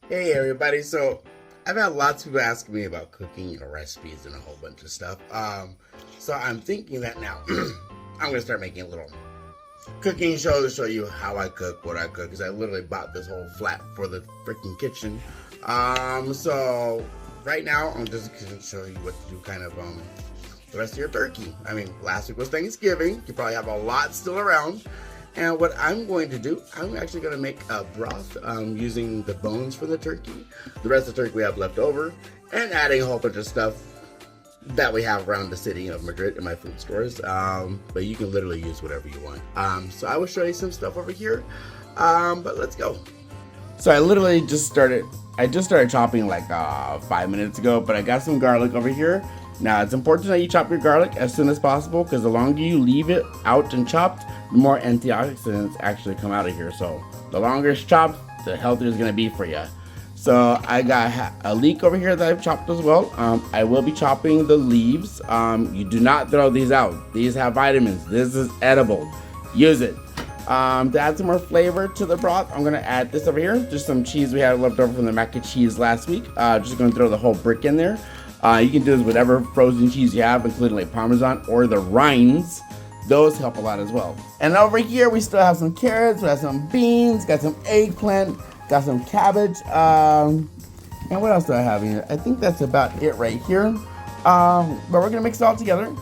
Hey everybody, so I've had lots of people asking me about cooking, recipes and a whole bunch of stuff. So I'm thinking that now I'm gonna start making a little cooking show to show you how I cook, what I cook, because I literally bought this whole flat for the freaking kitchen. So right now I'm just gonna show you what to do kind of the rest of your turkey. I mean, last week was Thanksgiving. You probably have a lot still around. And what I'm going to do, I'm actually going to make a broth using the bones from the turkey, the rest of the turkey we have left over, and adding a whole bunch of stuff that we have around the city of Madrid in my food stores. But you can literally use whatever you want. So I will show you some stuff over here, but let's go. So I literally just started chopping like 5 minutes ago, but I got some garlic over here. Now it's important that you chop your garlic as soon as possible because the longer you leave it out and chopped, the more antioxidants actually come out of here. So the longer it's chopped, the healthier it's gonna be for you. So I got a leek over here that I've chopped as well. I will be chopping the leaves. You do not throw these out. These have vitamins. This is edible. Use it. To add some more flavor to the broth, I'm gonna add this over here. Just some cheese we had left over from the mac and cheese last week. Just gonna throw the whole brick in there. You can do this with whatever frozen cheese you have, including like Parmesan or the rinds. Those help a lot as well. And over here, we still have some carrots, we have some beans, got some eggplant, got some cabbage. And what else do I have here? I think that's about it right here. But we're gonna mix it all together.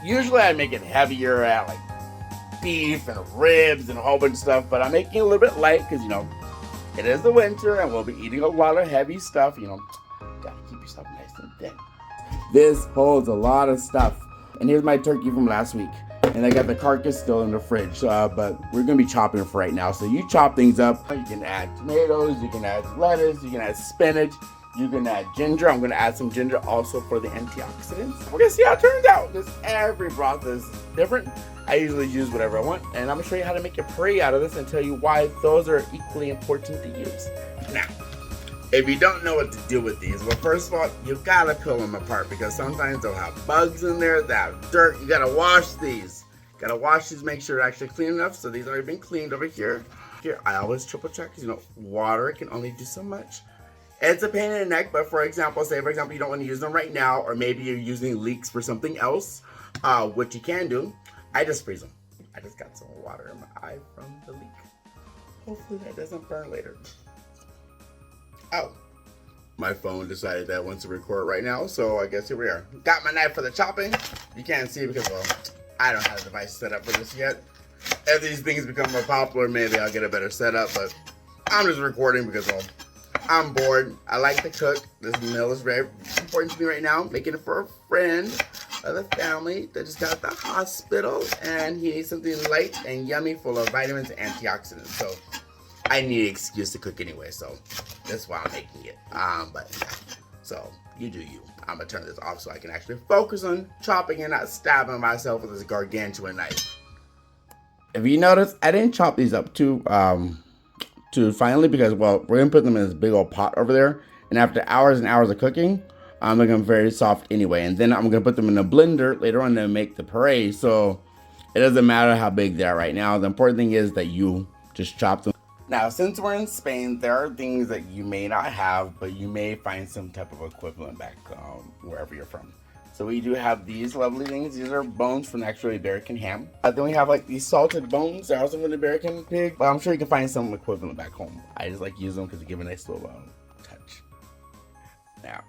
Usually I make it heavier at like beef and ribs and a whole bunch of stuff, but I'm making it a little bit light because, it is the winter and we'll be eating a lot of heavy stuff, Gotta keep yourself nice and thin. This holds a lot of stuff. And here's my turkey from last week. And I got the carcass still in the fridge, but we're gonna be chopping it for right now. So you chop things up. You can add tomatoes, you can add lettuce, you can add spinach, you can add ginger. I'm gonna add some ginger also for the antioxidants. We're gonna see how it turns out, because every broth is different. I usually use whatever I want, and I'm gonna show you how to make a puree out of this and tell you why those are equally important to use. Now, if you don't know what to do with these, well, first of all, you gotta peel them apart because sometimes they'll have bugs in there, that have dirt. You gotta wash these. Gotta wash these, make sure they're actually clean enough. So these already been cleaned over here. Here, I always triple check because water can only do so much. It's a pain in the neck, but for example, you don't want to use them right now, or maybe you're using leeks for something else, which you can do. I just freeze them. I just got some water in my eye from the leek. Hopefully that doesn't burn later. Oh, my phone decided that it wants to record right now, so I guess here we are. Got my knife for the chopping. You can't see because, well, I don't have a device set up for this yet. If these things become more popular, maybe I'll get a better setup, but I'm just recording because, well, I'm bored. I like to cook. This meal is very important to me right now. Making it for a friend of the family that just got out the hospital, and he needs something light and yummy full of vitamins and antioxidants. So I need an excuse to cook anyway, so that's why I'm making it. So you do you. I'm gonna turn this off so I can actually focus on chopping and not stabbing myself with this gargantuan knife. If you notice, I didn't chop these up too finely because, well, we're gonna put them in this big old pot over there, and after hours and hours of cooking, I'm making them very soft anyway. And then I'm gonna put them in a blender later on to make the puree. So it doesn't matter how big they are right now. The important thing is that you just chop them. Now, since we're in Spain, there are things that you may not have, but you may find some type of equivalent back wherever you're from. So we do have these lovely things. These are bones from the actual Iberican ham. Then we have like these salted bones. They're also from the Iberican pig, but I'm sure you can find some equivalent back home. I just like use them because they give a nice little touch. Now,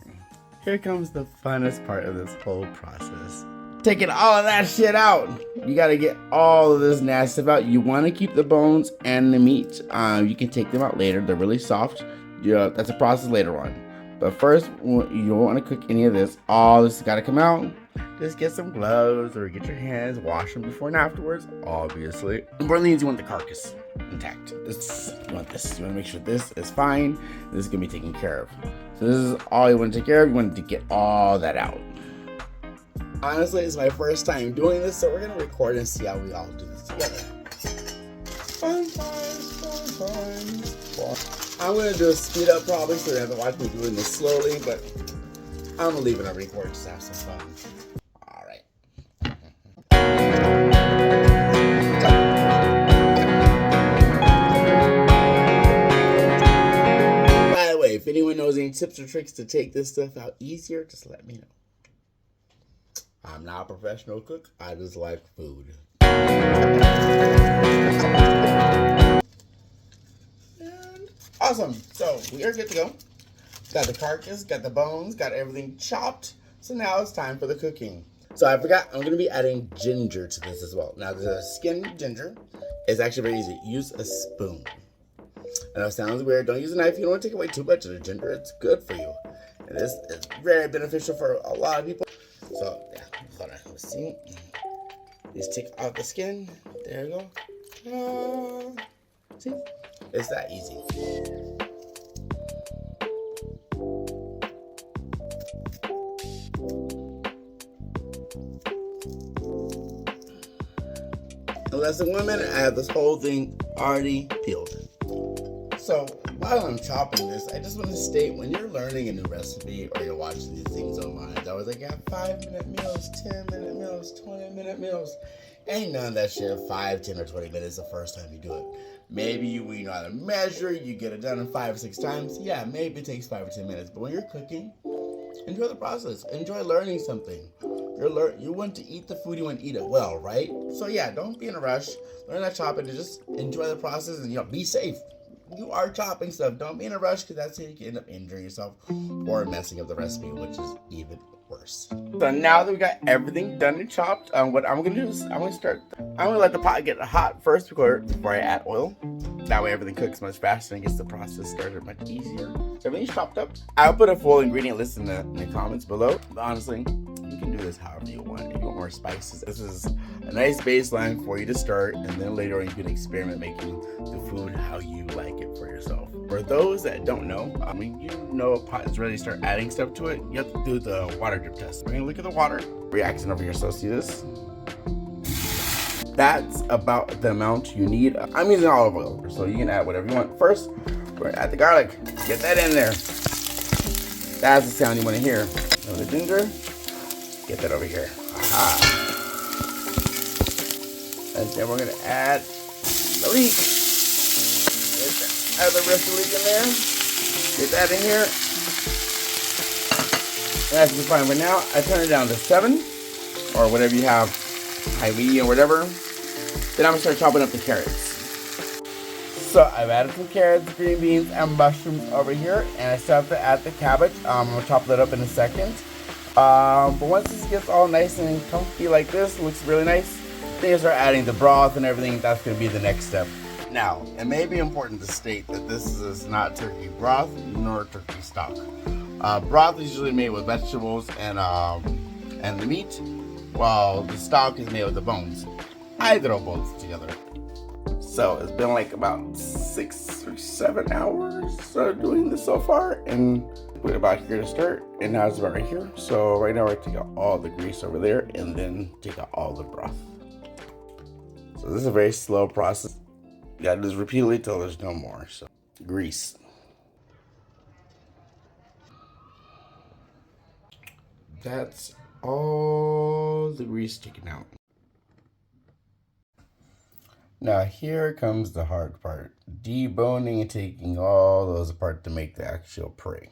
here comes the funnest part of this whole process. Taking all of that shit out. You gotta get all of this nasty stuff out. You wanna keep the bones and the meat. You can take them out later. They're really soft. That's a process later on. But first, you don't wanna cook any of this. All this has gotta come out. Just get some gloves or get your hands, wash them before and afterwards, obviously. Important thing is you want the carcass intact. You want this. You wanna make sure this is fine. This is gonna be taken care of. So this is all you wanna take care of. You want to get all that out. Honestly, it's my first time doing this, so we're gonna record and see how we all do this together. Fun times. I'm gonna do a speed up probably, so you have to watch me doing this slowly, but I'm gonna leave it on record just to have some fun. knows any tips or tricks to take this stuff out easier, just let me know. I'm not a professional cook. I just like food. And awesome. So we are good to go. Got the carcass, got the bones, got everything chopped. So now it's time for the cooking. So I forgot, I'm going to be adding ginger to this as well. Now the skinned ginger is actually very easy. Use a spoon. I know it sounds weird. Don't use a knife. You don't want to take away too much of the ginger. It's good for you. And it's very beneficial for a lot of people. So yeah, hold on. Let's see. Just take out the skin. There you go. See? It's that easy. In less than 1 minute, I have this whole thing already peeled. So while I'm chopping this, I just want to state, when you're learning a new recipe or you're watching these things online, I was like, yeah, 5-minute meals, 10-minute meals, 20-minute meals. Ain't none of that shit 5, 10, or 20 minutes the first time you do it. Maybe you know how to measure, you get it done in 5 or 6 times. Yeah, maybe it takes 5 or 10 minutes. But when you're cooking, enjoy the process. Enjoy learning something. You want to eat the food, you want to eat it well, right? So yeah, don't be in a rush. Learn how to chop it and just enjoy the process and be safe. You are chopping stuff. Don't be in a rush, because that's how you can end up injuring yourself or messing up the recipe, which is even worse. So now that we got everything done and chopped, what I'm gonna do is I'm gonna let the pot get hot first before I add oil. That way everything cooks much faster and gets the process started much easier. So everything's chopped up. I'll put a full ingredient list in the comments below. But honestly, you can do this however you want. If you want more spices, this is a nice baseline for you to start, and then later on you can experiment making the food how you like it for yourself. For those that don't know, when you know a pot is ready to start adding stuff to it, you have to do the water drip test. We're gonna look at the water reaction over here. So see this? That's about the amount you need. I'm using olive oil, so you can add whatever you want. First, we're gonna add the garlic. Get that in there. That's the sound you want to hear. Now the ginger. Get that over here. Aha. And then we're gonna add the leek. Add the rest of the leek in there. Get that in here. That should be fine. But now I turn it down to 7 or whatever you have, high medium or whatever. Then I'm gonna start chopping up the carrots. So I've added some carrots, green beans, and mushrooms over here, and I still have to add the cabbage. I'm gonna chop that up in a second. But once this gets all nice and comfy like this, looks really nice, then you start adding the broth and everything. That's going to be the next step. Now, it may be important to state that this is not turkey broth nor turkey stock. Broth is usually made with vegetables and the meat, while the stock is made with the bones. I throw both together. So it's been like about 6 or 7 hours doing this so far, and we're about here to start, and now it's about right here. So right now we're gonna take out all the grease over there and then take out all the broth. So this is a very slow process. You gotta do this repeatedly till there's no more. So grease. That's all the grease taken out. Now here comes the hard part. Deboning and taking all those apart to make the actual prey.